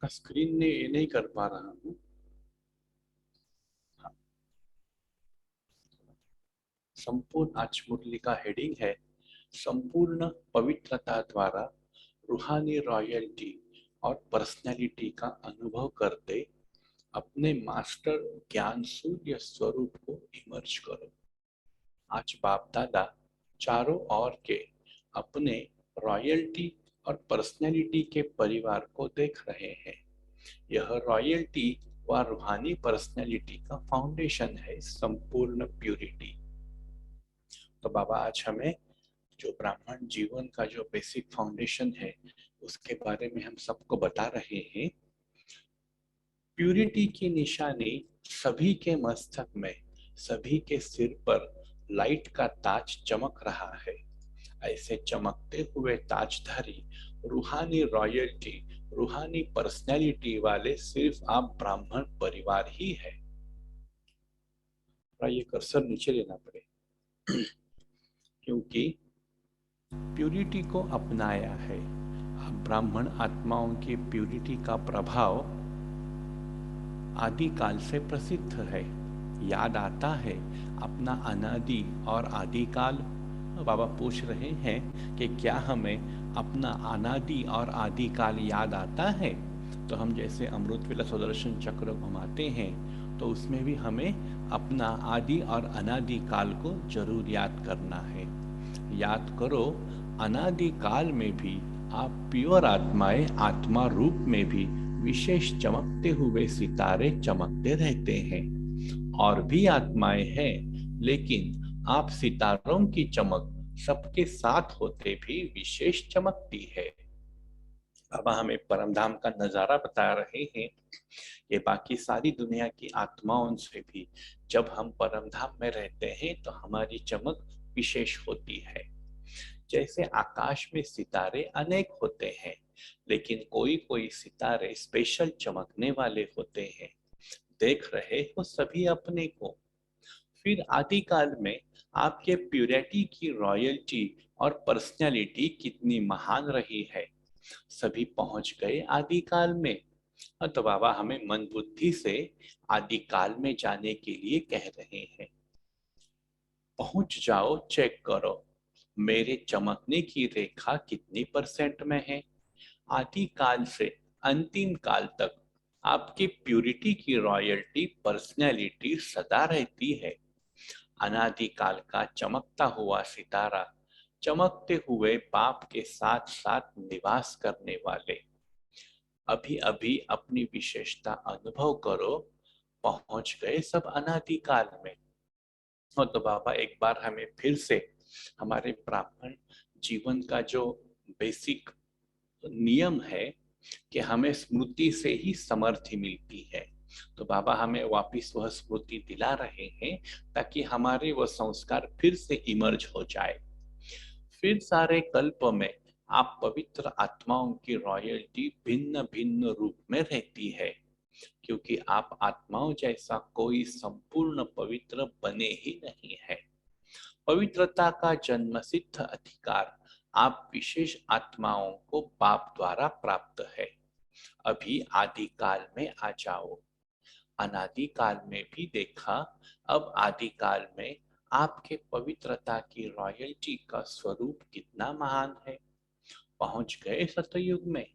का स्क्रीन ने ये नहीं कर पा रहा हूँ। हाँ। संपूर्ण आज मुरली का हेडिंग है संपूर्ण पवित्रता द्वारा रूहानी रॉयल्टी और पर्सनैलिटी का अनुभव करते अपने मास्टर ज्ञान सूर्य स्वरूप को इमर्ज करो। आज बाप दादा चारों ओर के अपने रॉयल्टी और पर्सनैलिटी के परिवार को देख रहे हैं। यह रॉयल्टी व रूहानी पर्सनैलिटी का फाउंडेशन है संपूर्ण प्यूरिटी। तो बाबा आज हमें जो ब्राह्मण जीवन का जो बेसिक फाउंडेशन है उसके बारे में हम सबको बता रहे हैं। प्यूरिटी की निशानी सभी के मस्तक में, सभी के सिर पर लाइट का ताज चमक रहा है। ऐसे चमकते हुए ताजधारी रूहानी रॉयल्टी, रूहानी पर्सनैलिटी वाले सिर्फ आप ब्राह्मण परिवार ही है। ये कर्सर नीचे लेना पड़े क्योंकि प्यूरिटी को अपनाया है। ब्राह्मण आत्माओं की प्यूरिटी का प्रभाव आदि काल से प्रसिद्ध है। याद आता है अपना अनादि और आदिकाल। बाबा पूछ रहे हैं कि क्या हमें अपना अनादि और आदिकाल याद आता है? तो हम जैसे अमृत वेला सुदर्शन चक्र घुमाते हैं तो उसमें भी हमें अपना आदि और अनादि काल को जरूर याद करना है। याद करो, अनादि काल में भी आप प्योर आत्माएं, आत्मा रूप में भी विशेष चमकते हुए सितारे चमकते रहते हैं। और भी आत्माएं हैं, लेकिन आप सितारों की चमक सबके साथ होते भी विशेष चमकती है। अब हमें परमधाम का नजारा बता रहे हैं। ये बाकी सारी दुनिया की आत्माओं से भी जब हम परमधाम में रहते हैं तो हमारी चमक विशेष होती है। जैसे आकाश में सितारे अनेक होते हैं, लेकिन कोई कोई सितारे स्पेशल चमकने वाले होते हैं। देख रहे हो सभी अपने को। फिर आदिकाल में आपके प्यूरिटी की रॉयल्टी और पर्सनैलिटी कितनी महान रही है। सभी पहुंच गए आदिकाल में। तो बाबा हमें मन बुद्धि से आदिकाल में जाने के लिए कह रहे हैं। पहुंच जाओ, चेक करो मेरे चमकने की रेखा कितनी परसेंट में है। आदि काल से अंतिम काल तक आपकी प्यूरिटी की रॉयल्टी पर्सनैलिटी सदा रहती है। अनादि काल का चमकता हुआ सितारा, चमकते हुए बाप के साथ साथ निवास करने वाले। अभी अभी अपनी विशेषता अनुभव करो, पहुंच गए सब अनादि काल में। तो बाबा एक बार हमें फिर से हमारे ब्राह्मण जीवन का जो बेसिक नियम है कि हमें स्मृति से ही समर्थि मिलती है। तो बाबा हमें वापिस वह स्मृति दिला रहे हैं ताकि हमारे वह संस्कार फिर से इमर्ज हो जाए। फिर सारे कल्प में आप पवित्र आत्माओं की रॉयल्टी भिन्न भिन्न रूप में रहती है, क्योंकि आप आत्माओं जैसा कोई संपूर्ण पवित्र बने ही नहीं है। पवित्रता का जन्मसिद्ध अधिकार आप विशेष आत्माओं को बाप द्वारा प्राप्त है। अभी आदि काल में आ जाओ। अनादि काल में भी देखा, अब आदि काल में आपके पवित्रता की रॉयल्टी का स्वरूप कितना महान है। पहुंच गए सतयुग में,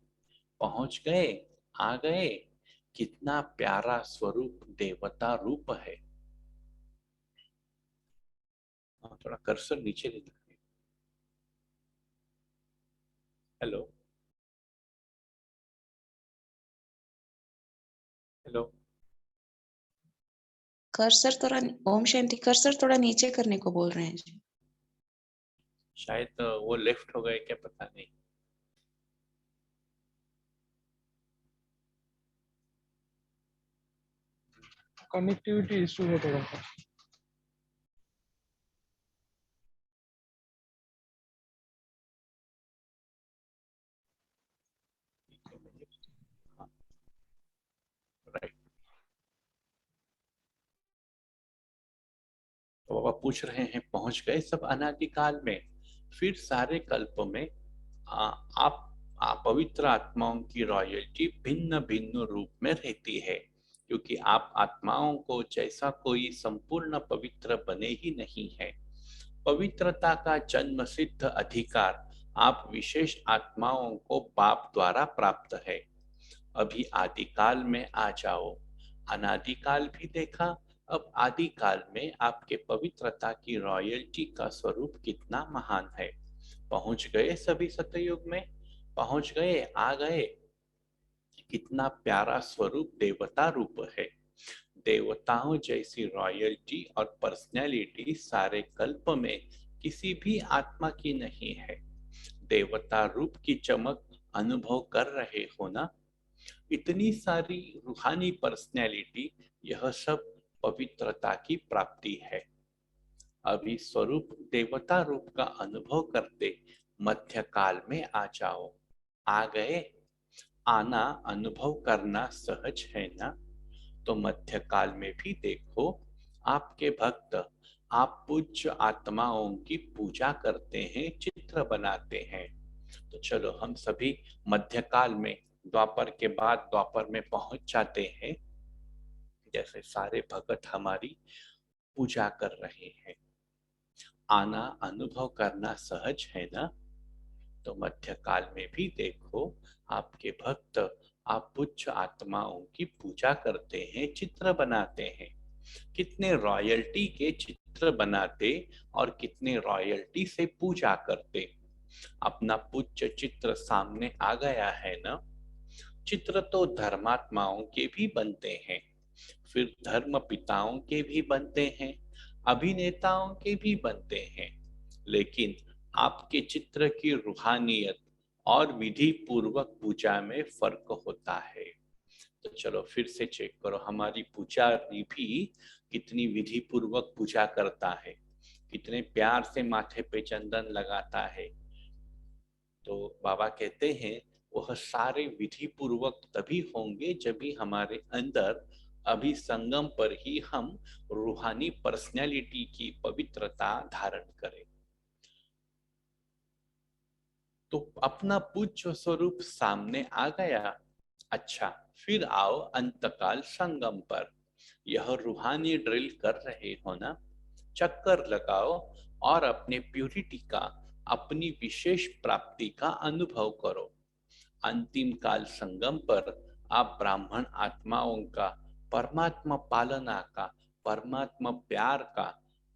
पहुंच गए, आ गए। कितना प्यारा स्वरूप देवता रूप है। थोड़ा कर्सर नीचे ले लीजिए। Hello, hello. कर्सर थोड़ा, ओम शांति, कर्सर थोड़ा नीचे करने को बोल रहे हैं जी। शायद वो लेफ्ट हो गए क्या, पता नहीं। कनेक्टिविटी इशू है थोड़ा सा। राइट। तो बाबा पूछ रहे हैं पहुंच गए सब अनादिकाल में। फिर सारे कल्प में आप पवित्र आत्माओं की रॉयल्टी भिन्न भिन्न रूप में रहती है, क्योंकि आप आत्माओं को जैसा कोई संपूर्ण पवित्र बने ही नहीं है। पवित्रता का जन्म सिद्ध अधिकार आप विशेष आत्माओं को बाप द्वारा प्राप्त है। अभी आदिकाल में आ जाओ। अनादिकाल भी देखा, अब आदिकाल में आपके पवित्रता की रॉयल्टी का स्वरूप कितना महान है। पहुंच गए सभी सतयुग में, पहुंच गए, आ गए। कितना प्यारा स्वरूप देवता रूप है। देवताओं जैसी रॉयल्टी और पर्सनैलिटी सारे कल्प में किसी भी आत्मा की नहीं है। देवता रूप की चमक अनुभव कर रहे हो ना? इतनी सारी रूहानी पर्सनैलिटी, यह सब पवित्रता की प्राप्ति है। अभी स्वरूप देवता रूप का अनुभव करते मध्यकाल में आ जाओ। आ गए? आना, अनुभव करना सहज है ना? तो मध्यकाल में भी देखो, आपके भक्त आप पूज्य आत्माओं की पूजा करते हैं, चित्र बनाते हैं। तो चलो हम सभी मध्यकाल में, द्वापर के बाद द्वापर में पहुंच जाते हैं। जैसे सारे भगत हमारी पूजा कर रहे हैं। आना, अनुभव करना सहज है ना? तो मध्यकाल में भी देखो, आपके भक्त आप पूज्य आत्माओं की पूजा करते हैं, चित्र बनाते हैं। कितने रॉयल्टी के चित्र बनाते और कितने रॉयल्टी से पूजा करते। अपना पूज्य चित्र सामने आ गया है ना? चित्र तो धर्मात्माओं के भी बनते हैं, फिर धर्म पिताओं के भी बनते हैं, अभिनेताओं के भी बनते हैं, लेकिन आपके चित्र की रूहानियत और विधि पूर्वक पूजा में फर्क होता है। तो चलो फिर से चेक करो, हमारी पुजारी भी कितनी विधि पूर्वक पूजा करता है, कितने प्यार से माथे पे चंदन लगाता है। तो बाबा कहते हैं वह सारे विधि पूर्वक तभी होंगे जब भी हमारे अंदर अभी संगम पर ही हम रूहानी पर्सनैलिटी की पवित्रता धारण करें। तो अपना पूज्य स्वरूप सामने आ गया। अच्छा, फिर आओ अंतकाल संगम पर। यह रूहानी ड्रिल कर रहे हो ना? चक्कर लगाओ और अपने प्यूरिटी का, अपनी विशेष प्राप्ति का अनुभव करो। अंतिम काल संगम पर आप ब्राह्मण आत्माओं का, परमात्मा पालना का, परमात्मा प्यार का,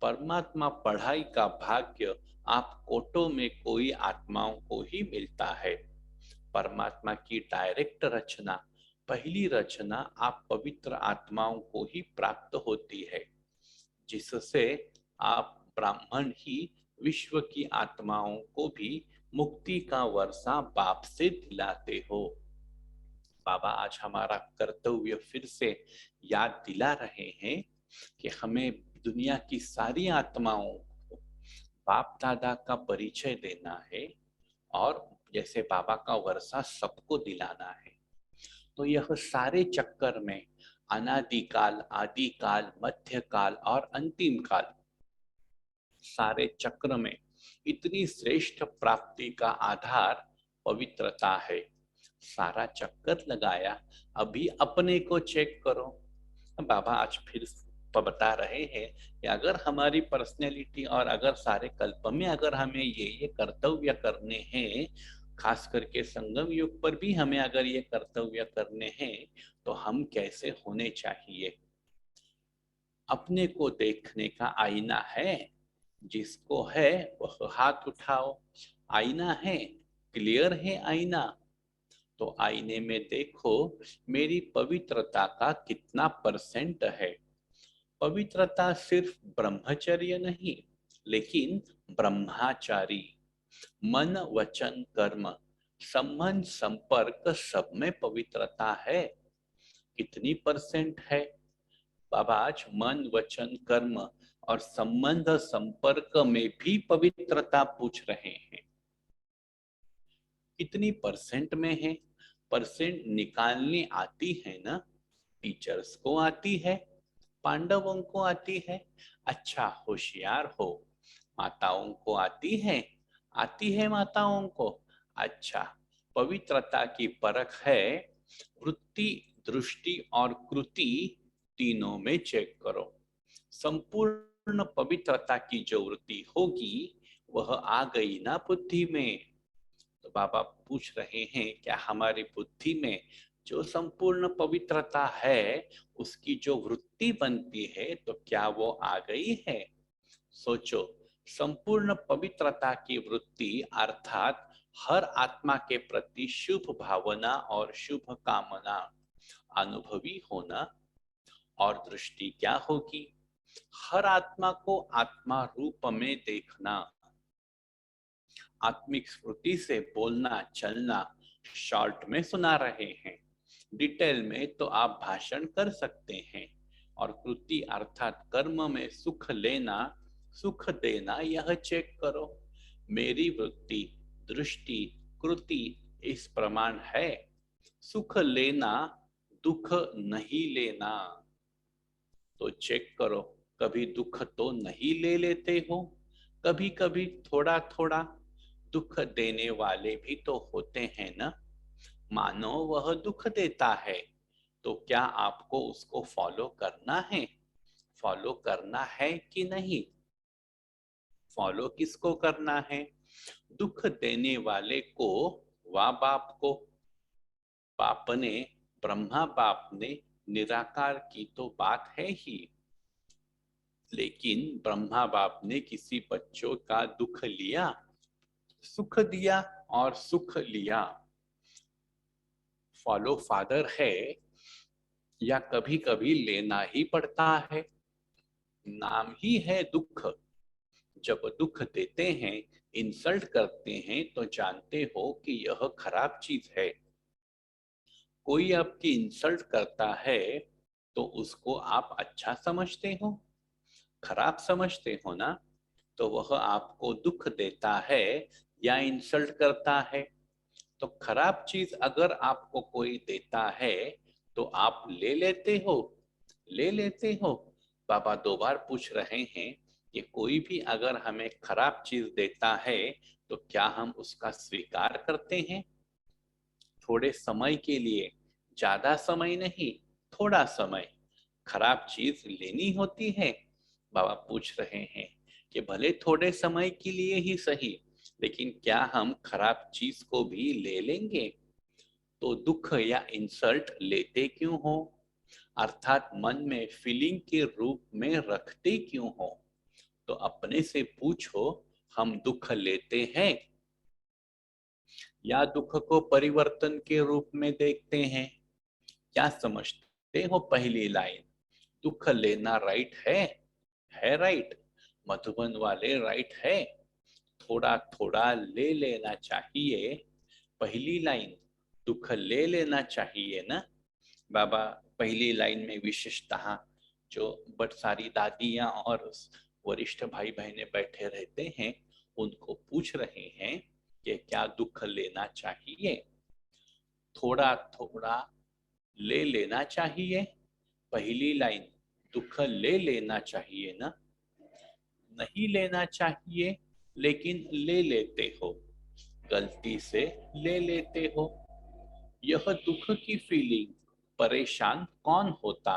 परमात्मा पढ़ाई का भाग्य आप कोटों में कोई आत्माओं को ही मिलता है। परमात्मा की डायरेक्ट रचना, पहली रचना आप पवित्र आत्माओं को ही प्राप्त होती है, जिससे आप ब्राह्मण ही विश्व की आत्माओं को भी मुक्ति का वर्षा बाप से दिलाते हो। बाबा आज हमारा कर्तव्य फिर से याद दिला रहे हैं कि हमें दुनिया की सारी आत्माओं को बाप दादा का परिचय देना है और जैसे बाबा का वर्षा सबको दिलाना है। तो यह सारे चक्कर में अनादिकाल, आदिकाल, मध्यकाल और अंतिम काल, सारे चक्र में इतनी श्रेष्ठ प्राप्ति का आधार पवित्रता है। सारा चक्कर लगाया, अभी अपने को चेक करो। बाबा आज फिर बता रहे हैं कि अगर हमारी पर्सनैलिटी और अगर सारे कल्प में अगर हमें ये कर्तव्य करने हैं, खास करके संगम युग पर भी हमें अगर ये कर्तव्य करने हैं, तो हम कैसे होने चाहिए। अपने को देखने का आईना है, जिसको है वह हाथ उठाओ। आईना है, क्लियर है आईना। तो आईने में देखो मेरी पवित्रता का कितना परसेंट है। पवित्रता सिर्फ ब्रह्मचर्य नहीं, लेकिन ब्रह्माचारी, मन वचन कर्म, संबंध संपर्क सब में पवित्रता है। कितनी परसेंट है? बाबा आज मन वचन कर्म और संबंध संपर्क में भी पवित्रता पूछ रहे हैं। कितनी परसेंट में है? परसेंट निकालनी आती है ना? टीचर्स को आती है, पांडवों को आती है। अच्छा, होशियार हो। माताओं को आती है, आती है माताओं को। अच्छा, पवित्रता की परख है वृत्ति, दृष्टि और कृति तीनों में चेक करो। संपूर्ण पवित्रता की जो वृत्ति होगी वह आ गई ना बुद्धि में। तो बाबा पूछ रहे हैं क्या हमारी बुद्धि में जो संपूर्ण पवित्रता है उसकी जो वृत्ति बनती है तो क्या वो आ गई है? सोचो, संपूर्ण पवित्रता की वृत्ति अर्थात हर आत्मा के प्रति शुभ भावना और शुभ कामना अनुभवी होना। और दृष्टि क्या होगी? हर आत्मा को आत्मा रूप में देखना। आत्मिक स्मृति से बोलना चलना शॉर्ट में सुना रहे हैं, डिटेल में तो आप भाषण कर सकते हैं। और कृति अर्थात कर्म में सुख लेना, सुख देना, यह चेक करो। मेरी वृत्ति, दृष्टि, कृति इस प्रमाण है। सुख लेना, दुख नहीं लेना। तो चेक करो, कभी दुख तो नहीं ले लेते हो? कभी कभी थोड़ा थोड़ा दुख देने वाले भी तो होते हैं ना। मानो वह दुख देता है तो क्या आपको उसको फॉलो करना है? फॉलो करना है कि नहीं? फॉलो किसको करना है? दुख देने वाले को वा बाप को। बाप ने, ब्रह्मा बाप ने निराकार की तो बात है ही, लेकिन ब्रह्मा बाप ने किसी बच्चों का दुख लिया? सुख दिया और सुख लिया। फॉलो फादर है या कभी कभी लेना ही पड़ता है? नाम ही है दुख। जब दुख देते हैं, इंसल्ट करते हैं तो जानते हो कि यह खराब चीज है। कोई आपकी इंसल्ट करता है तो उसको आप अच्छा समझते हो? खराब समझते हो ना? तो वह आपको दुख देता है या इंसल्ट करता है? तो खराब चीज अगर आपको कोई देता है तो आप ले लेते हो? ले लेते हो? बाबा दो बार पूछ रहे हैं कि कोई भी अगर हमें खराब चीज देता है तो क्या हम उसका स्वीकार करते हैं? थोड़े समय के लिए, ज्यादा समय नहीं, थोड़ा समय खराब चीज लेनी होती है। बाबा पूछ रहे हैं कि भले थोड़े समय के लिए ही सही, लेकिन क्या हम खराब चीज को भी ले लेंगे? तो दुख या इंसल्ट लेते क्यों हो? अर्थात मन में फीलिंग के रूप में रखते क्यों हो? तो अपने से पूछो, हम दुख लेते हैं या दुख को परिवर्तन के रूप में देखते हैं? क्या समझते हो? पहली लाइन, दुख लेना राइट है राइट। मधुबन वाले राइट है, थोड़ा थोड़ा ले लेना चाहिए। पहली लाइन, दुख ले लेना चाहिए ना। बाबा पहली लाइन में विशेषतः जो बट सारी दादियां और वरिष्ठ भाई बहने बैठे रहते हैं उनको पूछ रहे हैं कि क्या दुख लेना चाहिए? थोड़ा थोड़ा ले लेना चाहिए। पहली लाइन, दुख ले लेना चाहिए ना। नहीं लेना चाहिए लेकिन ले लेते हो, गलती से ले लेते हो। यह दुख की फीलिंग, परेशान कौन होता?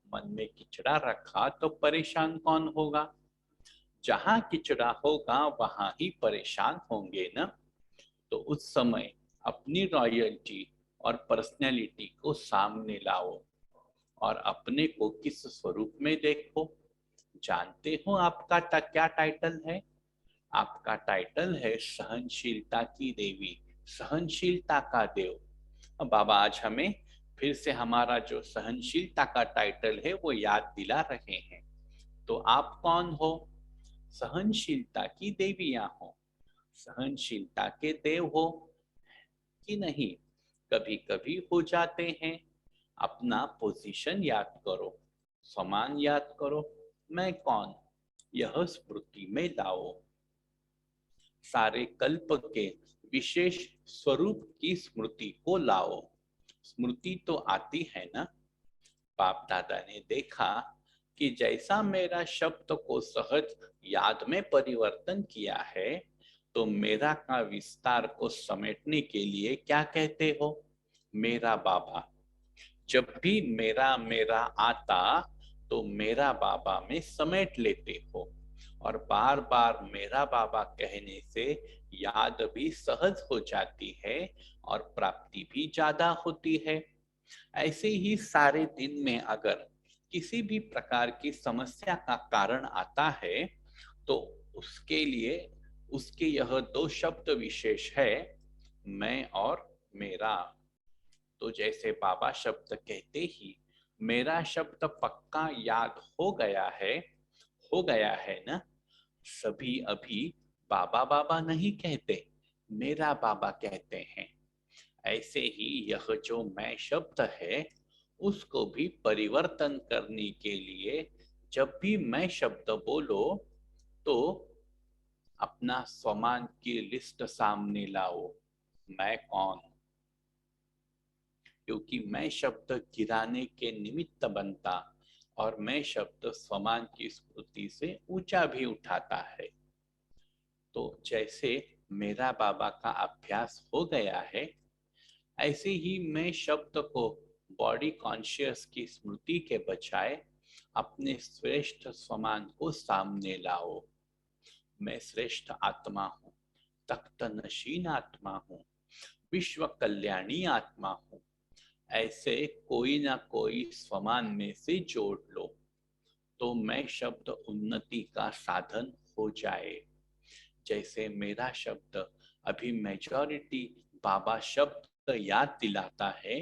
मन में किचड़ा रखा तो परेशान कौन होगा? जहां किचड़ा होगा वहां ही परेशान होंगे ना। तो उस समय अपनी रॉयल्टी और पर्सनैलिटी को सामने लाओ और अपने को किस स्वरूप में देखो। जानते हो आपका क्या टाइटल है? आपका टाइटल है सहनशीलता की देवी, सहनशीलता का देव। अब बाबा आज हमें फिर से हमारा जो सहनशीलता का टाइटल है वो याद दिला रहे हैं। तो आप कौन हो? सहनशीलता की देवियां हो, सहनशीलता के देव हो कि नहीं? कभी कभी हो जाते हैं। अपना पोजीशन याद करो, समान याद करो, मैं कौन, यह स्मृति में लाओ। सारे कल्प के विशेष स्वरूप की स्मृति को लाओ। स्मृति तो आती है ना। बाप दादा ने देखा कि जैसा मेरा शब्द को सहज याद में परिवर्तन किया है तो मेरा का विस्तार को समेटने के लिए क्या कहते हो? मेरा बाबा। जब भी मेरा मेरा आता तो मेरा बाबा में समेट लेते हो, और बार बार मेरा बाबा कहने से याद भी सहज हो जाती है और प्राप्ति भी ज्यादा होती है। ऐसे ही सारे दिन में अगर किसी भी प्रकार की समस्या का कारण आता है तो उसके लिए उसके यह दो शब्द विशेष है, मैं और मेरा। तो जैसे बाबा शब्द कहते ही मेरा शब्द पक्का याद हो गया है ना? सभी अभी बाबा बाबा नहीं कहते, मेरा बाबा कहते हैं। ऐसे ही यह जो मैं शब्द है उसको भी परिवर्तन करने के लिए जब भी मैं शब्द बोलो तो अपना स्वमान की लिस्ट सामने लाओ, मैं कौन हूं। क्योंकि मैं शब्द गिराने के निमित्त बनता और मैं शब्द स्वमान की स्मृति से ऊंचा भी उठाता है। तो जैसे मेरा बाबा का अभ्यास हो गया है, ऐसे ही मैं शब्द को बॉडी कॉन्शियस की स्मृति के बजाय अपने श्रेष्ठ स्वमान को सामने लाओ। मैं श्रेष्ठ आत्मा हूँ, तख्त नशीन आत्मा हूँ, विश्व कल्याणी आत्मा हूँ। ऐसे कोई ना कोई स्वमान में से जोड़ लो तो मैं शब्द उन्नति का साधन हो जाए। जैसे मेरा शब्द अभी मेजॉरिटी बाबा शब्द याद दिलाता है,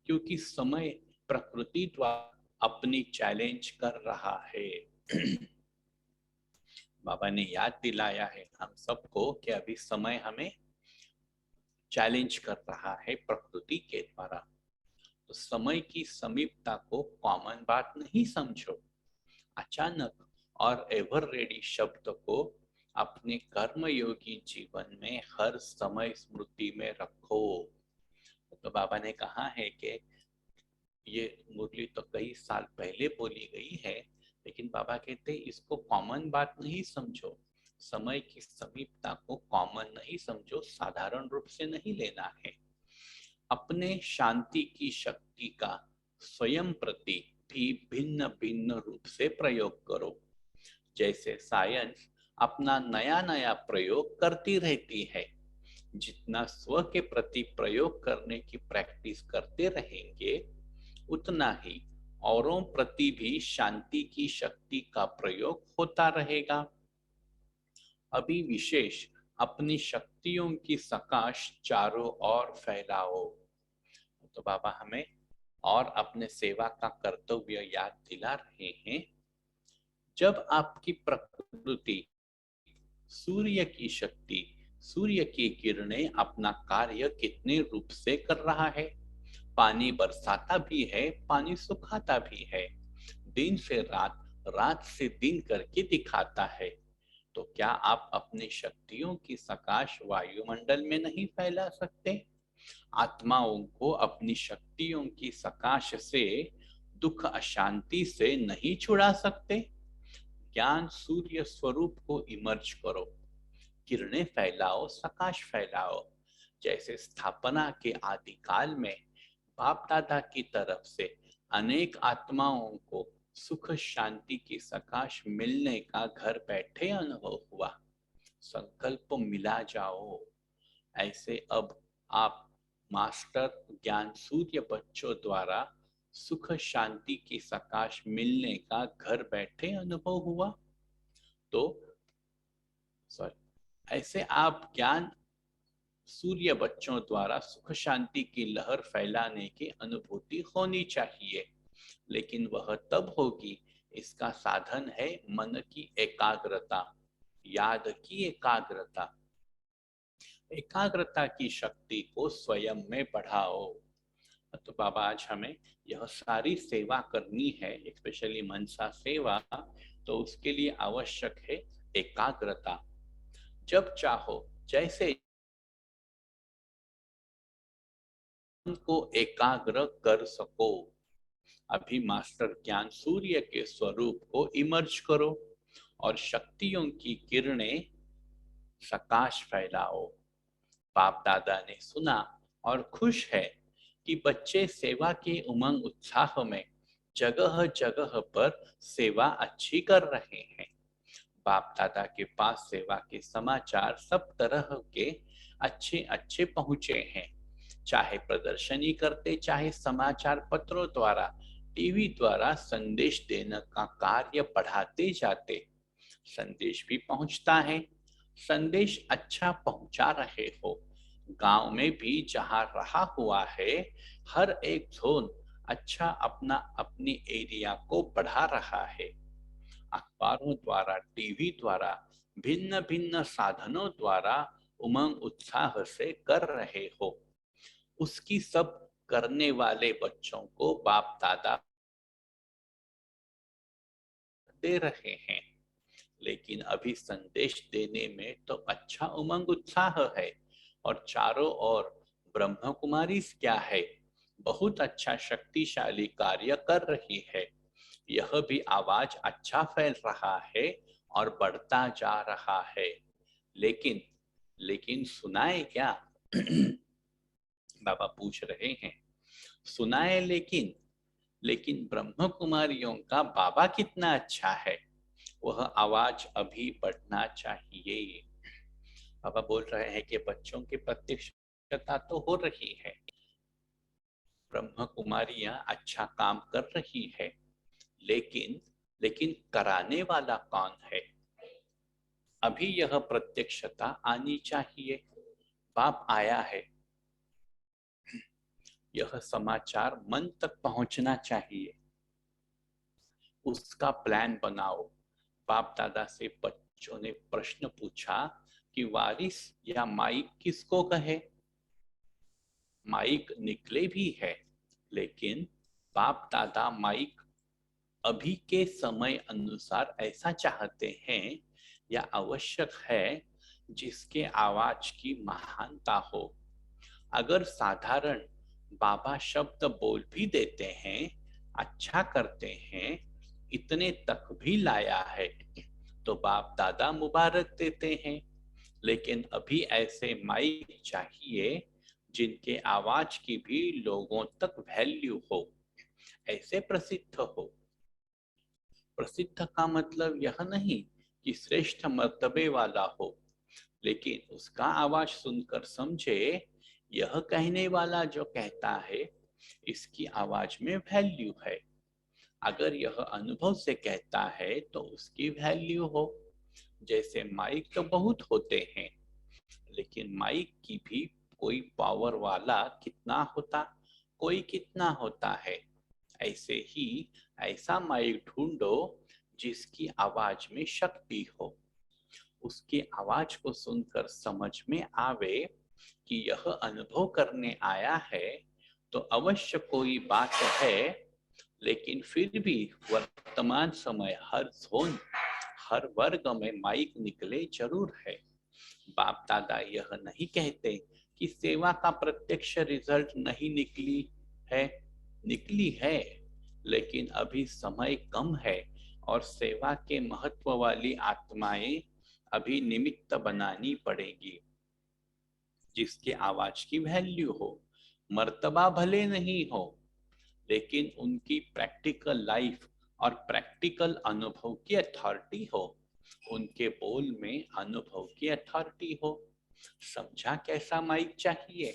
क्योंकि समय प्रकृति द्वारा अपनी चैलेंज कर रहा है। बाबा ने याद दिलाया है हम सबको कि अभी समय हमें चैलेंज कर रहा है प्रकृति के द्वारा। तो समय की समीपता को कॉमन बात नहीं समझो। अचानक और एवर रेडी शब्द को अपने कर्मयोगी जीवन में हर समय स्मृति में रखो। तो बाबा ने कहा है कि ये मुरली तो कई साल पहले बोली गई है, लेकिन बाबा कहते हैं इसको कॉमन बात नहीं समझो। समय की समीपता को कॉमन नहीं समझो, साधारण रूप से नहीं लेना है। अपने शांति की शक्ति का स्वयं प्रति भी भिन्न भिन्न रूप से प्रयोग करो। जैसे साइंस अपना नया नया प्रयोग करती रहती है, जितना स्व के प्रति प्रयोग करने की प्रैक्टिस करते रहेंगे उतना ही औरों प्रति भी शांति की शक्ति का प्रयोग होता रहेगा। अभी विशेष अपनी शक्तियों की सकाश चारों ओर फैलाओ। तो बाबा हमें और अपने सेवा का कर्तव्य याद दिला रहे हैं। जब आपकी प्रकृति सूर्य की शक्ति, सूर्य की किरणें अपना कार्य कितने रूप से कर रहा है, पानी बरसाता भी है, पानी सुखाता भी है, दिन से रात, रात से दिन करके दिखाता है, तो क्या आप अपनी शक्तियों की सकाश वायुमंडल में नहीं फैला सकते? आत्माओं को अपनी शक्तियों की सकाश से दुख अशांति से नहीं छुड़ा सकते? ज्ञान सूर्य स्वरूप को इमर्ज करो, किरणें फैलाओ, सकाश फैलाओ। जैसे स्थापना के आदिकाल में बाप दादा की तरफ से अनेक आत्माओं को सुख शांति की सकाश मिलने का घर बैठे अनुभव हुआ, संकल्प मिला जाओ। ऐसे अब आप मास्टर ज्ञान सूर्य बच्चों द्वारा सुख शांति की सकाश मिलने का घर बैठे अनुभव हुआ। तो ऐसे आप ज्ञान सूर्य बच्चों द्वारा सुख शांति की लहर फैलाने की अनुभूति होनी चाहिए, लेकिन वह तब होगी, इसका साधन है मन की एकाग्रता, याद की एकाग्रता। एकाग्रता की शक्ति को स्वयं में बढ़ाओ। तो बाबा आज हमें यह सारी सेवा करनी है, स्पेशली मनसा सेवा, तो उसके लिए आवश्यक है एकाग्रता। जब चाहो जैसे को एकाग्र कर सको। अभी मास्टर ज्ञान सूर्य के स्वरूप को इमर्ज करो और शक्तियों की किरणें प्रकाश फैलाओ। बाप दादा ने सुना और खुश है कि बच्चे सेवा के उमंग उत्साह में जगह जगह पर सेवा अच्छी कर रहे हैं। बाप दादा के पास सेवा के समाचार सब तरह के अच्छे अच्छे पहुंचे हैं, चाहे प्रदर्शनी करते, चाहे समाचार पत्रों द्वारा, टीवी द्वारा संदेश देने का कार्य बढ़ाते जाते। संदेश भी पहुंचता है। संदेश अच्छा पहुंचा रहे हो। गांव में भी जहां रहा हुआ है, हर एक जोन अच्छा अपना अपनी एरिया को बढ़ा रहा है। अखबारों द्वारा, टीवी द्वारा, भिन्न भिन्न साधनों द्वारा उमंग उत्साह से कर रहे हो। उसकी सब करने वाले बच्चों को बाप दादा दे रहे हैं। लेकिन अभी संदेश देने में तो अच्छा उमंग उत्साह है, और चारों ओर ब्रह्म कुमारी क्या है, बहुत अच्छा शक्तिशाली कार्य कर रही है। यह भी आवाज अच्छा फैल रहा है और बढ़ता जा रहा है। लेकिन लेकिन सुनाए क्या? बाबा पूछ रहे हैं। सुनाए लेकिन लेकिन ब्रह्म कुमारियों का बाबा कितना अच्छा है, वह आवाज अभी बढ़ना चाहिए। बाबा बोल रहे हैं कि बच्चों की प्रत्यक्षता तो हो रही है, ब्रह्म कुमारियां अच्छा काम कर रही है, लेकिन लेकिन कराने वाला कौन है? अभी यह प्रत्यक्षता आनी चाहिए। बाप आया है, यह समाचार मन तक पहुंचना चाहिए। उसका प्लान बनाओ। बाप दादा से बच्चों ने प्रश्न पूछा कि वारिस या माइक किसको कहे। माइक निकले भी है, लेकिन बाप दादा माइक अभी के समय अनुसार ऐसा चाहते हैं या आवश्यक है जिसके आवाज की महानता हो। अगर साधारण बाबा शब्द बोल भी देते हैं, अच्छा करते हैं, इतने तक भी लाया है, तो बाप दादा मुबारक देते हैं। लेकिन अभी ऐसे माइक चाहिए जिनके आवाज की भी लोगों तक वैल्यू हो, ऐसे प्रसिद्ध हो। प्रसिद्ध का मतलब यह नहीं कि श्रेष्ठ मर्तबे वाला हो, लेकिन उसका आवाज सुनकर समझे, यह कहने वाला जो कहता है इसकी आवाज में वैल्यू है। अगर यह अनुभव से कहता है तो उसकी वैल्यू हो। जैसे माइक तो बहुत होते हैं, लेकिन माइक की भी कोई पावर वाला कितना होता, कोई कितना होता है। ऐसे ही ऐसा माइक ढूंढो जिसकी आवाज में शक्ति हो। उसकी आवाज को सुनकर समझ में आवे कि यह अनुभव करने आया है, तो अवश्य कोई बात है। लेकिन फिर भी वर्तमान समय हर जोन, हर वर्ग में माइक निकले जरूर है। बाप दादा यह नहीं कहते कि सेवा का प्रत्यक्ष रिजल्ट नहीं निकली है, निकली है, लेकिन अभी समय कम है और सेवा के महत्व वाली आत्माएं अभी निमित्त बनानी पड़ेगी, जिसके आवाज की वैल्यू हो। मर्तबा भले नहीं हो, लेकिन उनकी प्रैक्टिकल लाइफ और प्रैक्टिकल अनुभव की अथॉरिटी हो। उनके बोल में अनुभव की अथॉरिटी हो। समझा कैसा माइक चाहिए?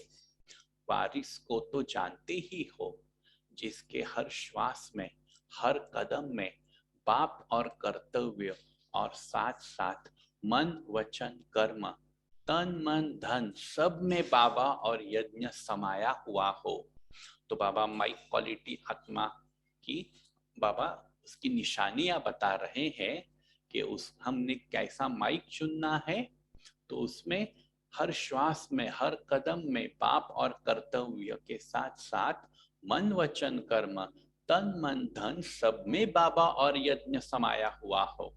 वारिस को तो जानते ही हो, जिसके हर श्वास में, हर कदम में बाप और कर्तव्य, और साथ साथ मन वचन कर्म, तन मन धन सब में बाबा और यज्ञ समाया हुआ हो। तो बाबा माइक क्वालिटी आत्मा की, बाबा उसकी निशानियां बता रहे हैं कि उस हमने कैसा माइक चुनना है। तो उसमें हर श्वास में, हर कदम में पाप और कर्तव्य के साथ साथ मन वचन कर्म, तन मन धन सब में बाबा और यज्ञ समाया हुआ हो।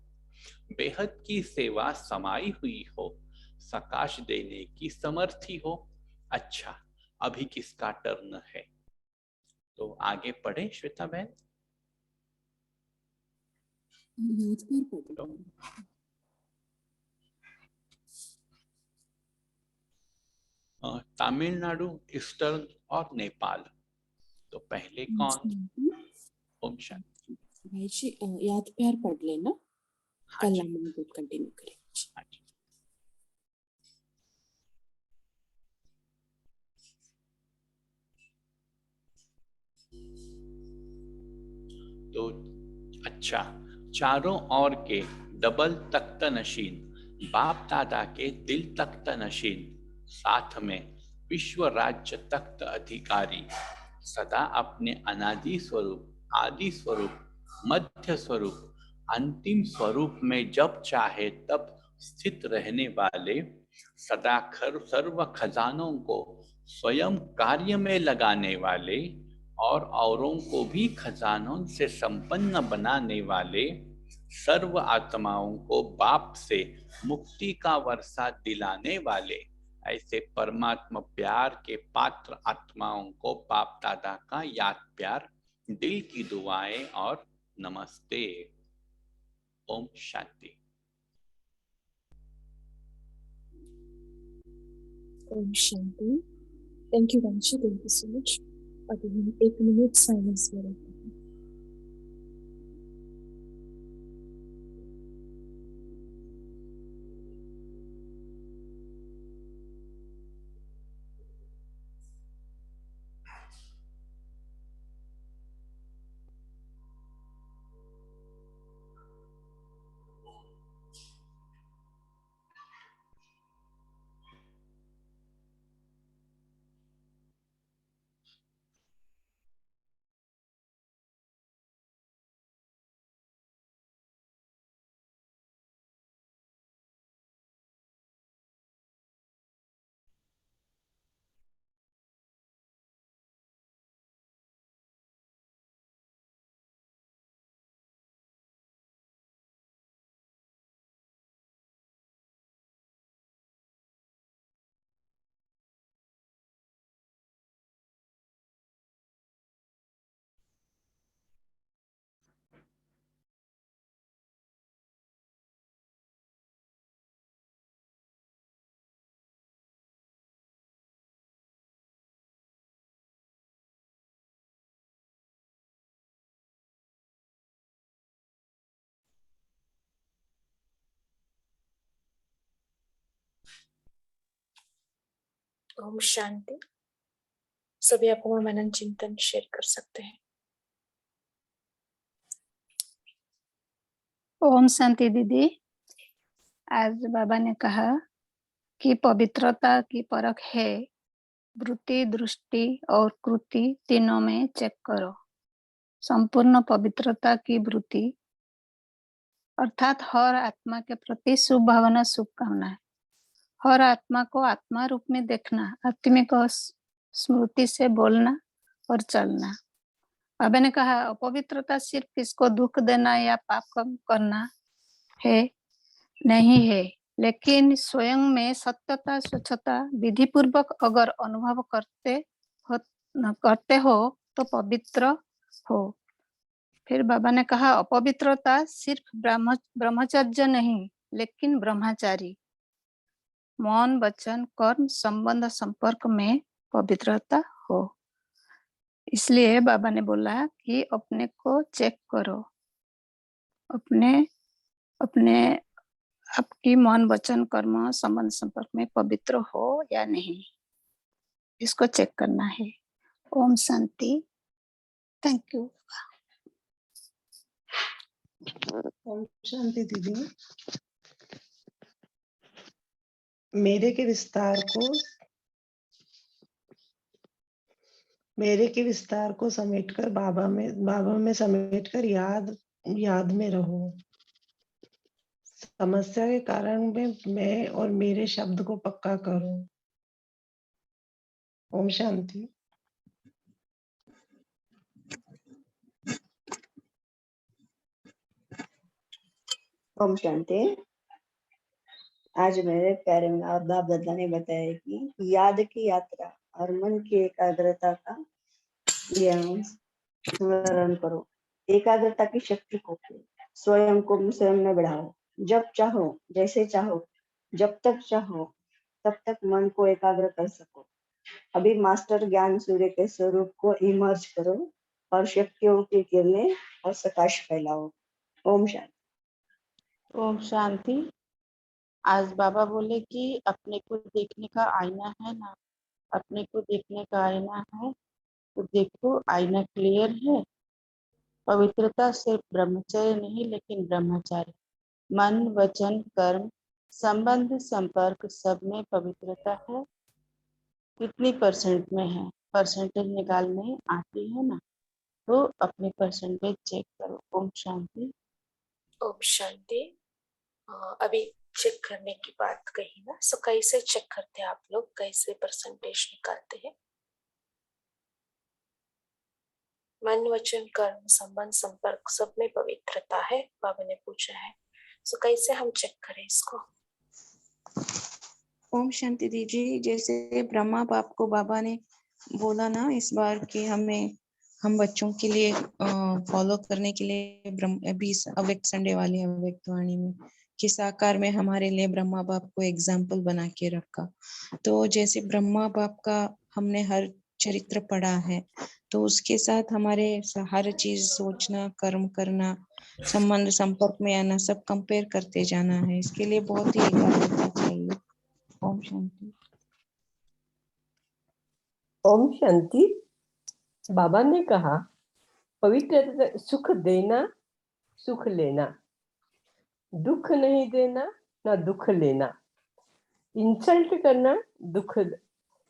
बेहद की सेवा समाई हुई हो, सकाश देने की समर्थी हो। अच्छा, अभी किसका टर्न है? तो आगे पढ़े श्वेता बहन। तो तमिलनाडु, ईस्टर्न और नेपाल। तो पहले कौन? ओम शांति। भाई जी याद प्यार पढ़ लेना, हाँ कल जी, हम लोग कंटिन्यू करेंगे। हाँ जी। तो अच्छा, चारों ओर के डबल तख्त नशीन बाप दादा के दिल तख्त नशीन, साथ में विश्व राज्य तख्त अधिकारी, सदा अपने अनादि स्वरूप, आदि स्वरूप, मध्य स्वरूप, अंतिम स्वरूप में जब चाहे तब स्थित रहने वाले, सदा सर्व खजानों को स्वयं कार्य में लगाने वाले और औरों को भी खजानों से संपन्न बनाने वाले, सर्व आत्माओं को बाप से मुक्ति का वर्षा दिलाने वाले, ऐसे परमात्मा प्यार के पात्र आत्माओं को बाप दादा का याद प्यार, दिल की दुआएं और नमस्ते। ओम शांति। ओम शांति। Thank you Vanshi, thank you so much. अभी हम 1 मिनट साइलेंस में रहते हैं। ओम शांति। सभी अपना मनन चिंतन शेयर कर सकते हैं। ओम शांति दीदी। आज बाबा ने कहा कि पवित्रता की परख है, वृत्ति, दृष्टि और कृति तीनों में चेक करो। संपूर्ण पवित्रता की वृत्ति अर्थात हर आत्मा के प्रति शुभ भावना, शुभकामना है। हर आत्मा को आत्मा रूप में देखना, आत्मिक स्मृति से बोलना और चलना। बाबा ने कहा अपवित्रता सिर्फ किसको दुख देना या पाप करना है नहीं है, लेकिन स्वयं में सत्यता, स्वच्छता विधि पूर्वक अगर अनुभव करते हो तो पवित्र हो। फिर बाबा ने कहा अपवित्रता सिर्फ ब्रह्मचर्य नहीं, लेकिन ब्रह्मचारी, मौन, वचन, कर्म, संबंध, संपर्क में पवित्रता हो। इसलिए बाबा ने बोला कि अपने को चेक करो, अपने आपकी मन, वचन, कर्म, संबंध, संपर्क में पवित्र हो या नहीं, इसको चेक करना है। ओम शांति। Thank you. ओम शांति दीदी। मेरे के विस्तार को समेटकर बाबा में समेटकर याद में रहो। समस्या के कारण में मैं और मेरे शब्द को पक्का करो। ओम शांति। ओम शांति। आज मेरे प्यारे और बाप दादा ने बताया कि याद की यात्रा और मन की एकाग्रता का स्मरण करो। एकाग्रता की शक्ति को स्वयं में बढ़ाओ। जब चाहो, जैसे चाहो, जब तक चाहो तब तक मन को एकाग्र कर सको। अभी मास्टर ज्ञान सूर्य के स्वरूप को इमर्ज करो और शक्तियों की किरणें और प्रकाश फैलाओ। ओम शांति। ओम शांति। आज बाबा बोले कि अपने को देखने का आईना है ना, अपने को देखने का आईना है तो देखो आईना क्लियर है। पवित्रता सिर्फ ब्रह्मचर्य नहीं लेकिन ब्रह्मचारी, मन वचन कर्म संबंध संपर्क सब में पवित्रता है। कितनी परसेंट में है, परसेंटेज निकालने आती है ना, तो अपने परसेंटेज चेक करो। ओम शांति। ओम शांति। अभी चेक करने की बात कही ना, सो कैसे चेक करते हैं आप लोग, कैसे परसेंटेज निकालते हैं? मन वचन कर्म संबंध संपर्क सब में पवित्रता है, बाबा ने पूछा है। सो कैसे हम चेक करें इसको? ओम शांति दीजिए। जैसे ब्रह्मा बाप को बाबा ने बोला ना इस बार कि हम बच्चों के लिए फॉलो करने के लिए अभी अव्यक्त संडे वाली अव्यक्त वाणी में किस आकार में हमारे लिए ब्रह्मा बाप को एग्जाम्पल बना के रखा। तो जैसे ब्रह्मा बाप का हमने हर चरित्र पढ़ा है, तो उसके साथ हमारे हर चीज सोचना, कर्म करना, संबंध संपर्क में आना, सब कंपेयर करते जाना है। इसके लिए बहुत ही एकाग्रता चाहिए। ओम शांति। ओम शांति। बाबा ने कहा पवित्र सुख देना सुख लेना, दुख नहीं देना ना दुख लेना, इंसल्ट करना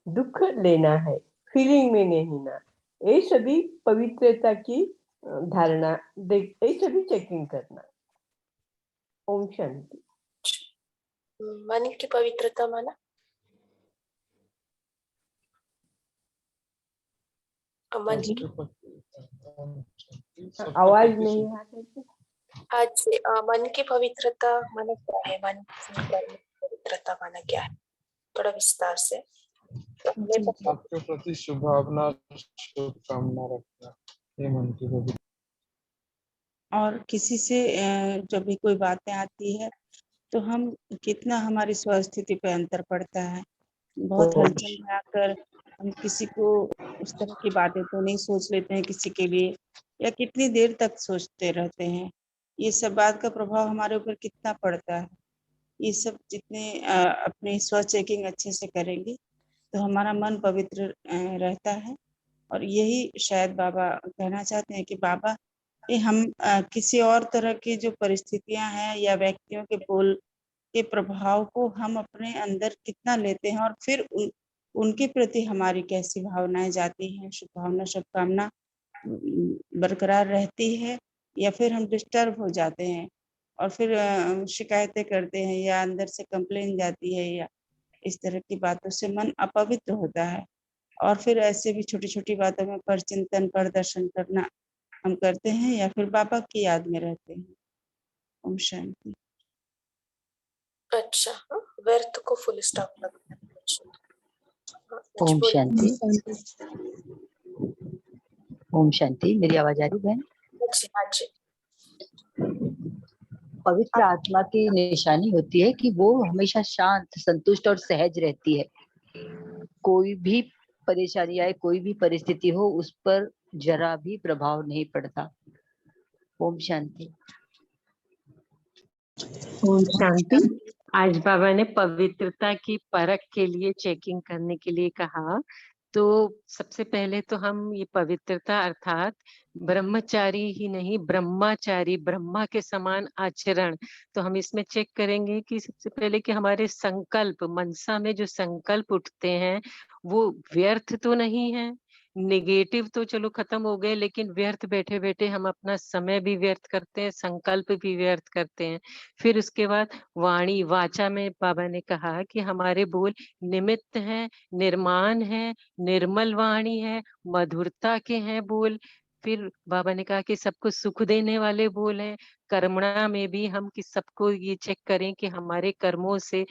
दुख लेना है, फीलिंग में नहीं ना। ये सभी पवित्रता की धारणा, ये सभी चेकिंग करना। ओम शांति। मन की पवित्रता माना मन की आवाज नहीं आती। आज मन की पवित्रता माना क्या है? मन की पवित्रता माना क्या है? थोड़ा विस्तार से। आपके प्रति शुभ भावना शुभकामना रखना, ये मन की पवित्रता। और किसी से जब भी कोई बातें आती है तो हम कितना हमारी स्वस्थिति पे अंतर पड़ता है। बहुत हलचल में आकर हम किसी को उस तरह की बातें तो नहीं सोच लेते हैं किसी के लिए, या कितनी देर तक सोचते रहते हैं। ये सब बात का प्रभाव हमारे ऊपर कितना पड़ता है। ये सब जितने अपनी स्व चेकिंग अच्छे से करेंगे तो हमारा मन पवित्र रहता है। और यही शायद बाबा कहना चाहते हैं कि बाबा ये हम किसी और तरह की जो परिस्थितियां हैं या व्यक्तियों के बोल के प्रभाव को हम अपने अंदर कितना लेते हैं, और फिर उनके प्रति हमारी कैसी भावनाएं जाती हैं, शुभ भावना शुभकामना बरकरार रहती है, या फिर हम डिस्टर्ब हो जाते हैं और फिर शिकायतें करते हैं या अंदर से कंप्लेन जाती है, या इस तरह की बातों से मन अपवित्र होता है। और फिर ऐसे भी छोटी छोटी बातों में परचिंतन प्रदर्शन करना हम करते हैं या फिर बाबा की याद में रहते हैं। ओम शांति। अच्छा, व्यर्थ को फुल स्टॉप लगता है। ओम शांति। ओम शांति। मेरी आवाज आ रही बहन? हाँ जी। पवित्र आत्मा की निशानी होती है कि वो हमेशा शांत, संतुष्ट और सहज रहती है। कोई भी परेशानी आए, कोई भी परिस्थिति हो, उस पर जरा भी प्रभाव नहीं पड़ता। ओम शांति। ओम शांति। आज बाबा ने पवित्रता की परख के लिए चेकिंग करने के लिए कहा। तो सबसे पहले तो हम ये पवित्रता अर्थात ब्रह्मचारी ही नहीं, ब्रह्माचारी, ब्रह्मा के समान आचरण, तो हम इसमें चेक करेंगे कि सबसे पहले कि हमारे संकल्प, मनसा में जो संकल्प उठते हैं वो व्यर्थ तो नहीं है। नेगेटिव तो चलो खत्म हो गए, लेकिन व्यर्थ बैठे बैठे हम अपना समय भी व्यर्थ करते हैं, संकल्प भी व्यर्थ करते हैं। फिर उसके बाद वाणी, वाचा में बाबा ने कहा कि हमारे बोल निमित्त हैं, निर्माण है, निर्मल वाणी है, मधुरता के हैं बोल। फिर बाबा ने कहा कि सबको सुख देने वाले बोल हैं। कर्मणा में भी हम कि सबको ये चेक करें कि हमारे कर्मों से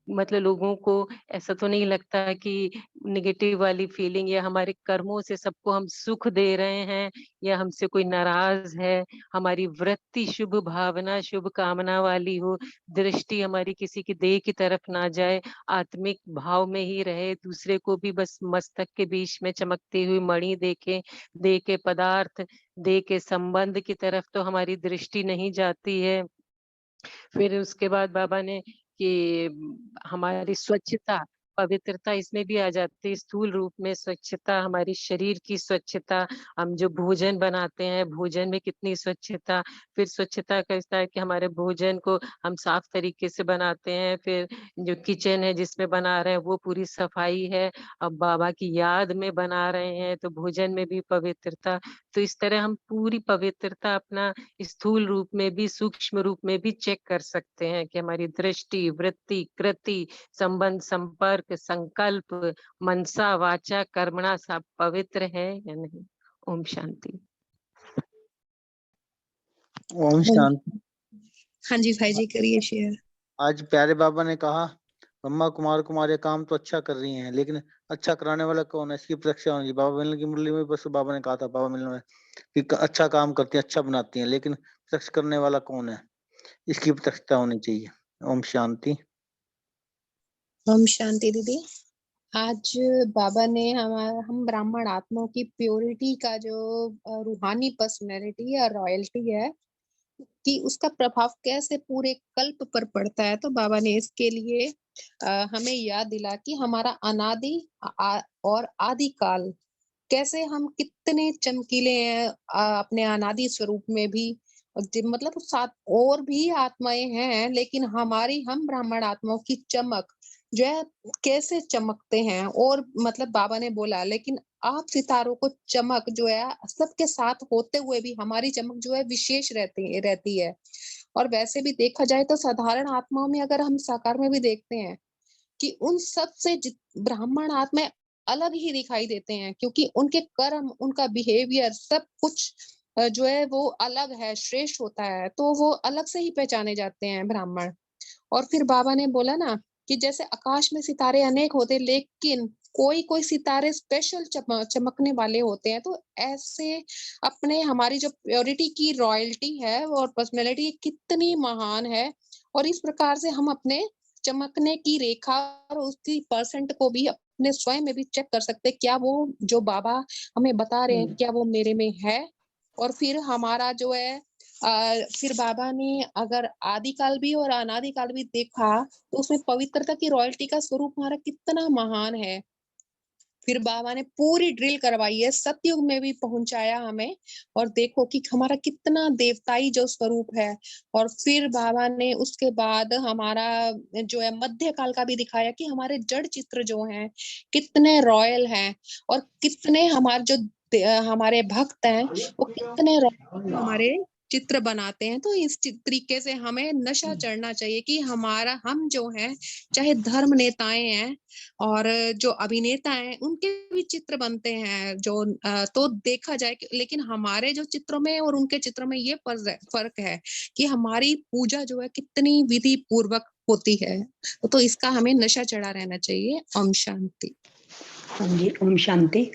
मतलब लोगों को ऐसा तो नहीं लगता कि नेगेटिव वाली फीलिंग या हमारे कर्मों से सबको हम सुख दे रहे हैं या हमसे कोई नाराज है, हमारी वृत्ति शुभ भावना शुभ कामना वाली हो, दृष्टि हमारी किसी की देह की तरफ ना जाए, आत्मिक भाव में ही रहे, दूसरे को भी बस मस्तक के बीच में चमकती हुई मणि देखे, देह के पदार्थ, देह के संबंध की तरफ तो हमारी दृष्टि नहीं जाती है। फिर उसके बाद बाबा ने कि हमारी स्वच्छता पवित्रता इसमें भी आ जाती है, स्थूल रूप में स्वच्छता, हमारी शरीर की स्वच्छता, हम जो भोजन बनाते हैं भोजन में कितनी स्वच्छता, फिर स्वच्छता का इस तरह कि हमारे भोजन को हम साफ तरीके से बनाते हैं, फिर जो किचन है जिसमें बना रहे हैं वो पूरी सफाई है, अब बाबा की याद में बना रहे हैं तो भोजन में भी पवित्रता। तो इस तरह हम पूरी पवित्रता अपना स्थूल रूप में भी सूक्ष्म रूप में भी चेक कर सकते हैं कि हमारी दृष्टि, वृत्ति, कृति, संबंध, संपर्क, संकल्प, मनसा, वाचा, कर्मणा सब पवित्र है या नहीं। ओम शांति। ओम शांति। हाँ जी भाई जी, करिए शेयर। आज प्यारे बाबा ने कहा ब्रह्मा कुमार कुमारी काम तो अच्छा कर रही हैं, लेकिन अच्छा कराने वाला कौन है, इसकी परीक्षा होनी चाहिए। बाबा मिलने की मुरली में बस बाबा ने कहा था, बाबा मिलने में कि अच्छा काम करती है, अच्छा बनाती हैं, लेकिन परीक्षा करने वाला कौन है, इसकी परीक्षा होनी चाहिए। ओम शांति। ओम शांति दीदी। आज बाबा ने हम ब्राह्मण आत्माओं की प्योरिटी का जो रूहानी पर्सनैलिटी या रॉयल्टी है कि उसका प्रभाव कैसे पूरे कल्प पर पड़ता है, तो बाबा ने इसके लिए हमें याद दिला कि हमारा अनादि और आदिकाल कैसे हम कितने चमकीले हैं अपने अनादि स्वरूप में भी, मतलब साथ और भी आत्माएं हैं, लेकिन हम ब्राह्मण आत्माओं की चमक जो है कैसे चमकते हैं। और मतलब बाबा ने बोला लेकिन आप सितारों को चमक जो है सबके साथ होते हुए भी हमारी चमक जो है विशेष रहती है। और वैसे भी देखा जाए तो साधारण आत्माओं में अगर हम साकार में भी देखते हैं कि उन सब से ब्राह्मण आत्मा अलग ही दिखाई देते हैं, क्योंकि उनके कर्म, उनका बिहेवियर, सब कुछ जो है वो अलग है, श्रेष्ठ होता है, तो वो अलग से ही पहचाने जाते हैं ब्राह्मण। और फिर बाबा ने बोला ना कि जैसे आकाश में सितारे अनेक होते, लेकिन कोई कोई सितारे स्पेशल चमकने वाले होते हैं, तो ऐसे अपने हमारी जो प्योरिटी की रॉयल्टी है और पर्सनैलिटी कितनी महान है। और इस प्रकार से हम अपने चमकने की रेखा और उसकी परसेंट को भी अपने स्वयं में भी चेक कर सकते हैं, क्या वो जो बाबा हमें बता रहे हैं क्या वो मेरे में है। और फिर हमारा जो है फिर बाबा ने अगर आदिकाल भी और अनादिकाल भी देखा तो उसमें पवित्रता की रॉयल्टी का स्वरूप हमारा कितना महान है। फिर बाबा ने पूरी ड्रिल करवाई है, सतयुग में भी पहुंचाया हमें, और देखो कि हमारा कितना देवताई जो स्वरूप है। और फिर बाबा ने उसके बाद हमारा जो है मध्य काल का भी दिखाया कि हमारे जड़ चित्र जो हैं कितने रॉयल हैं, और कितने हमारे भक्त हैं वो कितने रॉयल हमारे चित्र बनाते हैं। तो इस तरीके से हमें नशा चढ़ना चाहिए कि हम जो हैं चाहे धर्म नेताएं हैं और जो अभिनेता हैं उनके भी चित्र बनते हैं जो तो देखा जाए लेकिन हमारे जो चित्रों में और उनके चित्रों में ये फर्क है कि हमारी पूजा जो है कितनी विधि पूर्वक होती है। तो इसका हमें नशा चढ़ा रहना चाहिए। ओम शांति। हाँ जी, ओम शांति।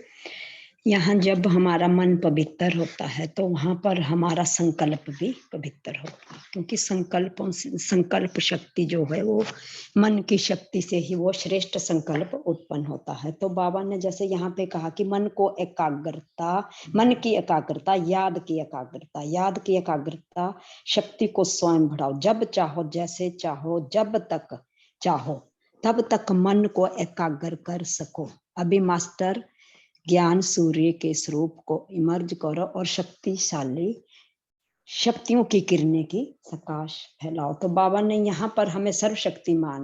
यहाँ जब हमारा मन पवित्र होता है तो वहाँ पर हमारा संकल्प भी पवित्र होता है, क्योंकि संकल्प शक्ति जो है वो मन की शक्ति से ही वो श्रेष्ठ संकल्प उत्पन्न होता है। तो बाबा ने जैसे यहाँ पे कहा कि मन को एकाग्रता, मन की एकाग्रता, याद की एकाग्रता शक्ति को स्वयं बढ़ाओ, जब चाहो, जैसे चाहो, जब तक चाहो तब तक मन को एकाग्र कर सको। अभी मास्टर ज्ञान सूर्य के स्वरूप को इमर्ज करो और शक्तिशाली शक्तियों की किरणें की प्रकाश फैलाओ। तो बाबा ने यहाँ पर हमें सर्वशक्तिमान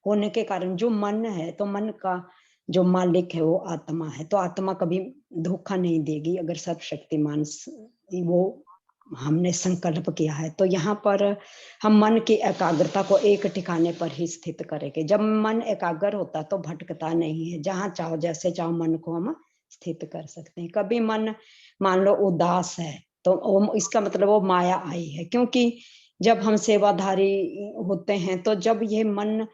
होने के कारण जो मन है, तो मन का जो मालिक है वो आत्मा है, तो आत्मा कभी धोखा नहीं देगी अगर सर्वशक्तिमान वो हमने संकल्प किया है। तो यहाँ पर हम मन की एकाग्रता को एक ठिकाने पर ही स्थित करेंगे। जब मन एकाग्र होता तो भटकता नहीं है, जहाँ चाहो जैसे चाहो मन को हम स्थित कर सकते हैं। कभी मन मान लो उदास है तो इसका मतलब वो माया आई है, क्योंकि जब हम सेवाधारी होते हैं तो जब ये मन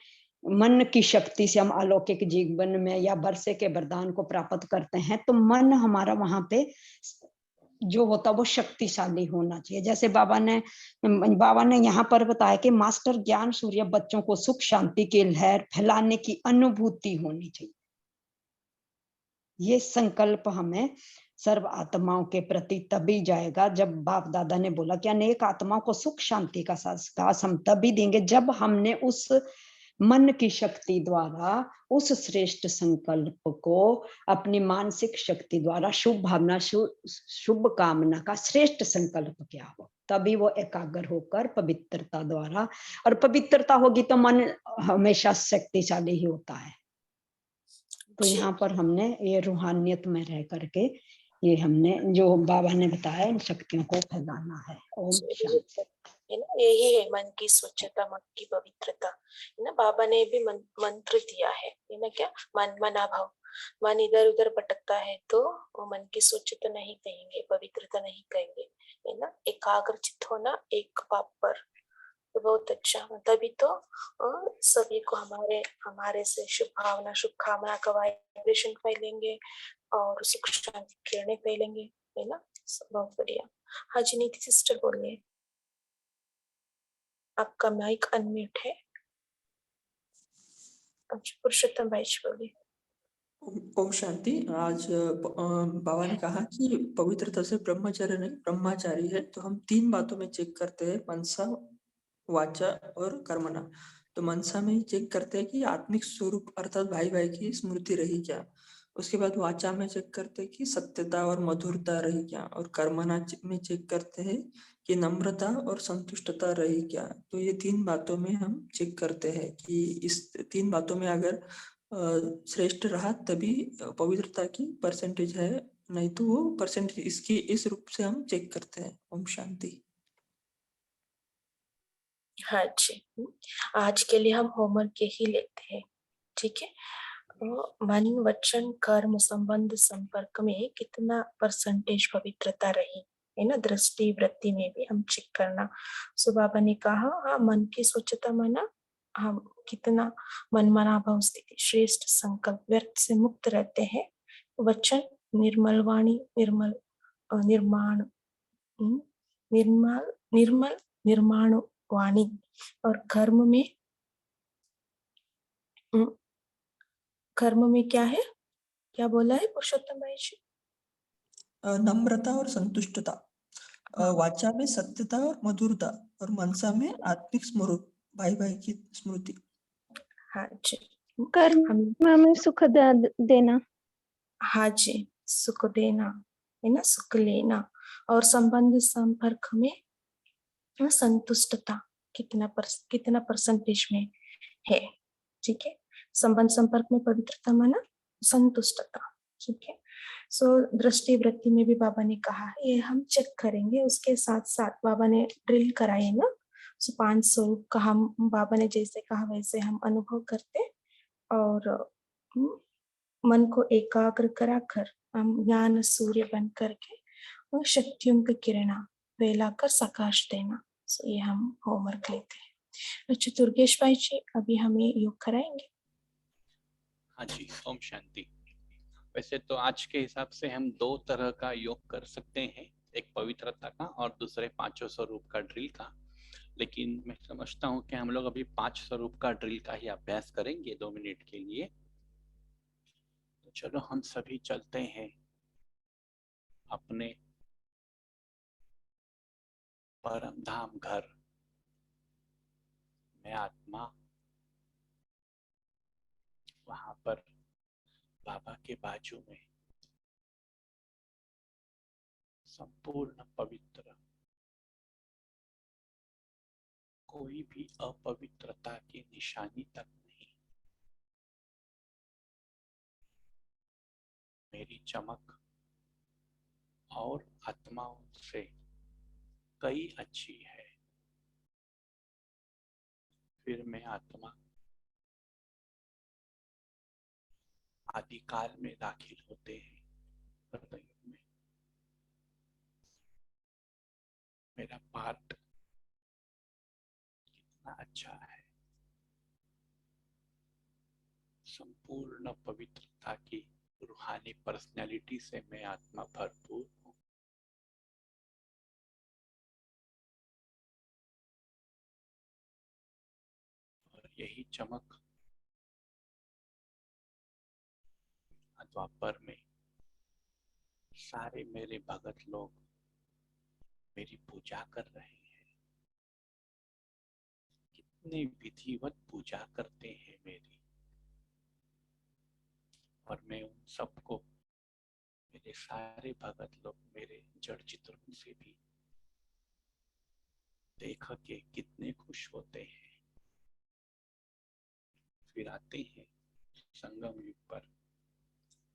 मन की शक्ति से हम अलौकिक जीवन में या वर्षे के वरदान को प्राप्त करते हैं, तो मन हमारा वहां पे जो होता वो शक्तिशाली होना चाहिए। जैसे बाबा ने यहाँ पर बताया कि मास्टर ज्ञान सूर्य बच्चों को सुख शांति की लहर फैलाने की अनुभूति होनी चाहिए। ये संकल्प हमें सर्व आत्माओं के प्रति तभी जाएगा जब बाप दादा ने बोला कि अनेक आत्माओं को सुख शांति का साहस हम तभी देंगे जब हमने उस मन की शक्ति द्वारा उस श्रेष्ठ संकल्प को अपनी मानसिक शक्ति द्वारा शुभ भावना शुभ कामना का श्रेष्ठ संकल्प किया हो, तभी वो एकाग्र होकर पवित्रता द्वारा, और पवित्रता होगी तो मन हमेशा शक्तिशाली ही होता है। तो यहाँ पर हमने ये रूहानियत में रह करके ये हमने जो बाबा ने बताया इन शक्तियों को फैलाना है। ओम शांति। है ना, यही है मन की स्वच्छता, मन की पवित्रता, है ना। बाबा ने भी मंत्र दिया है ना, क्या मन मना भाव। मन इधर उधर भटकता है तो वो मन की स्वच्छता नहीं कहेंगे, पवित्रता नहीं कहेंगे, है ना। एकाग्रचित होना एक बाप पर, तो बहुत अच्छा। तभी तो सभी को हमारे से शुभ भावना शुभ कामना का वाइब्रेशन फैलेंगे और सुख शांति किरणें फैलेंगे, है ना। बहुत बढ़िया। हाँ जी, नीति सिस्टर बोलिए, आपका माइक अनम्यूट है। अच्छा, पुरुषोत्तम भाई जी बोलिए। ओम शांति। आज बाबा ने कहा कि पवित्रता से ब्रह्मचर्य नहीं ब्रह्मचारी है, तो हम 3 बातों में चेक करते हैं, मनसा वाचा और कर्मणा। तो मनसा में चेक करते हैं कि आत्मिक स्वरूप अर्थात भाई भाई की स्मृति रही क्या। उसके बाद वाचा में चेक करते हैं कि सत्यता और मधुरता रही क्या, और कर्मणा में चेक करते हैं कि नम्रता और संतुष्टता रही क्या। तो ये 3 बातों में हम चेक करते हैं कि इस 3 बातों में अगर श्रेष्ठ रहा तभी पवित्रता की परसेंटेज है, नहीं तो वो परसेंटेज इसकी इस रूप से हम चेक करते हैं। ओम शांति। हाँ जी, आज के लिए हम होमवर्क यही लेते हैं, ठीक है। मन वचन कर्म संबंध संपर्क में कितना परसेंटेज पवित्रता रही, है ना। दृष्टि वृत्ति में भी हम चेक करना। सो बाबा ने कहा, हाँ, मन की स्वच्छता माना हम कितना मन मना भाव स्थिति श्रेष्ठ संकल्प व्यर्थ से मुक्त रहते हैं। वचन निर्मल वाणी निर्मल निर्माण निर्मल निर्मल निर्माण वाणी, और कर्म में क्या है, क्या बोला है पुरुषोत्तम भाई जी? नम्रता और संतुष्टता, वाचा में सत्यता और मधुरता, और मनसा में आत्मिक स्मृति, भाई भाई की स्मृति। हाँ जी। कर्म में सुख देना। हाँ जी, सुख देना, है ना, सुख लेना। और संबंध संपर्क में संतुष्टता कितना परसेंटेज में है, ठीक है। संबंध संपर्क में पवित्रता माना संतुष्टता, ठीक है। सो दृष्टि वृत्ति में भी बाबा ने कहा ये हम चेक करेंगे। उसके साथ साथ बाबा ने ड्रिल कराई ना। सो 5 स्वरूप का हम बाबा ने जैसे कहा वैसे हम अनुभव करते, और मन को एकाग्र कराकर हम ज्ञान सूर्य बन करके और शक्तियों की किरणा फैलाकर प्रकाश देना। सो ये हम होमवर्क लेते हैं। अच्छा दुर्गेश भाई जी, अभी हमें योग कराएंगे। हाँ जी, ओम शांति। वैसे तो आज के हिसाब से हम 2 तरह का योग कर सकते हैं, एक पवित्रता का और दूसरे 5 स्वरूप का ड्रिल का। लेकिन मैं समझता हूँ कि हम लोग अभी 5 स्वरूप का ड्रिल का ही अभ्यास करेंगे 2 मिनट के लिए। तो चलो हम सभी चलते हैं अपने परम धाम घर में आत्मा, वहां पर बाबा के बाजू में संपूर्ण पवित्र, कोई भी अपवित्रता की निशानी तक नहीं। मेरी चमक और आत्माओं से कई अच्छी है। फिर मैं आत्मा आदिकाल में दाखिल होते हैं हृदय में। मेरा पार्ट कितना अच्छा है, संपूर्ण पवित्रता की रूहानी पर्सनैलिटी से मैं आत्मा भरपूर हूँ। और यही चमक द्वापर में सारे मेरे भगत लोग मेरी पूजा कर रहे हैं। कितने विधिवत पूजा करते हैं मेरी, और मैं उन सबको, मेरे सारे भगत लोग मेरे जड़ चित्रों से भी देख के कितने खुश होते हैं। फिर आते हैं संगम युग पर,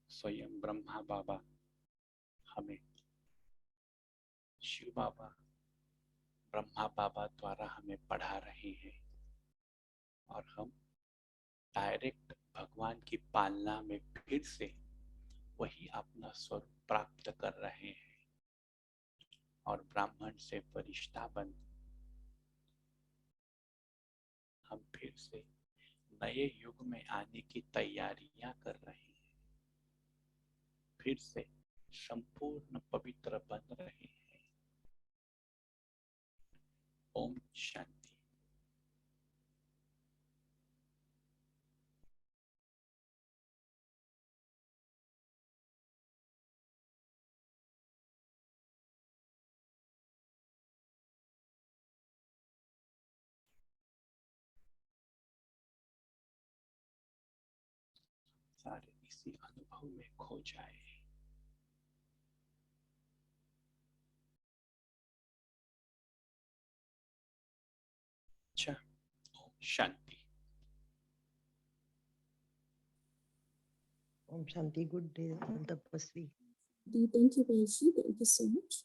स्वयं ब्रह्मा बाबा हमें, शिव बाबा ब्रह्मा बाबा द्वारा हमें पढ़ा रहे हैं, और हम डायरेक्ट भगवान की पालना में फिर से वही अपना स्वरूप प्राप्त कर रहे हैं, और ब्राह्मण से फरिश्ता बन हम फिर से नए युग में आने की तैयारियां कर रहे हैं, फिर से संपूर्ण पवित्र बन रहे हैं। ओम शांति। सारे इसी अनुभव में खो जाए। अच्छा, ओम Shanti. Om Shanti. Good day, Tapasvi. Thank you, Vaishji. Thank you so much.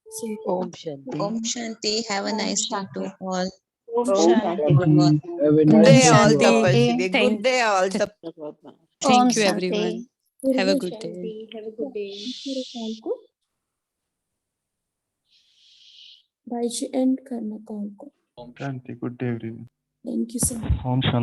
So, Om Shanti. Om Shanti. Have a nice day to all. Om Shanti, Shanti. everyone. Have a Om nice day all day. Tapasvi. Thank- Good day all Om Thank you Shanti. everyone. Have a good day. have a good day. मेरे call को भाईजी end करना call को। ओम शांति। Good day everyone. Thank you so much. ओम शांति।